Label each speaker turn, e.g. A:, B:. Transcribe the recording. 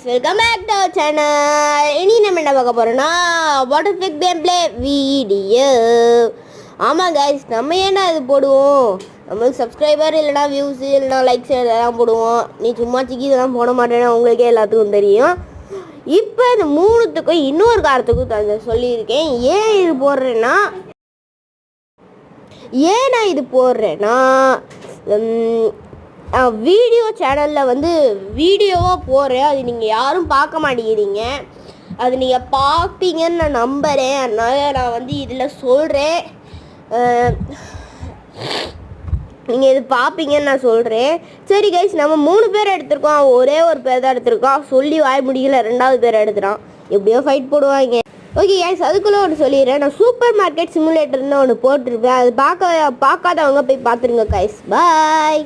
A: guys, welcome back to our channel. இனி நம்ம என்ன பார்க்க போறோம்னா water effect game play video. ஆமாம் guys, நம்ம ஏன்னா இது போடுவோம், நம்மளுக்கு சப்ஸ்கிரைபர் இல்லைனா வியூஸ் இல்லைனா லைக்ஸ் இதெல்லாம் போடுவோம். நீ சும்மா சிக்கி இதெல்லாம் போட மாட்டேன்னா உங்களுக்கே எல்லாத்துக்கும் தெரியும். இப்போ இந்த மூணுத்துக்கும் இன்னொரு காரணத்துக்கும் சொல்லியிருக்கேன். ஏன் இது போடுறேன்னா வீடியோ சேனலில் வந்து வீடியோவாக போடுறேன், அது நீங்கள் யாரும் பார்க்க மாட்டேங்கிறீங்க. அது நீங்கள் பார்ப்பீங்கன்னு நான் நம்புகிறேன். அதனால் நான் வந்து இதில் சொல்கிறேன், நீங்கள் இது பார்ப்பீங்கன்னு நான் சொல்கிறேன். சரி கைஸ், நம்ம 3 பேர் எடுத்திருக்கோம், ஒரே ஒரு பேர் தான் எடுத்திருக்கோம். சொல்லி வாய முடியல, 2வது பேர் எடுத்துட்டான். எப்படியோ ஃபைட் போடுவாங்க. ஓகே கைஸ், அதுக்குள்ளே ஒன்று சொல்லிடுறேன். நான் சூப்பர் மார்க்கெட் சிமுலேட்டர்னு ஒன்று போட்டிருப்பேன். அது பார்க்காதவங்க போய் பார்த்துருங்க கைஸ். பாய்.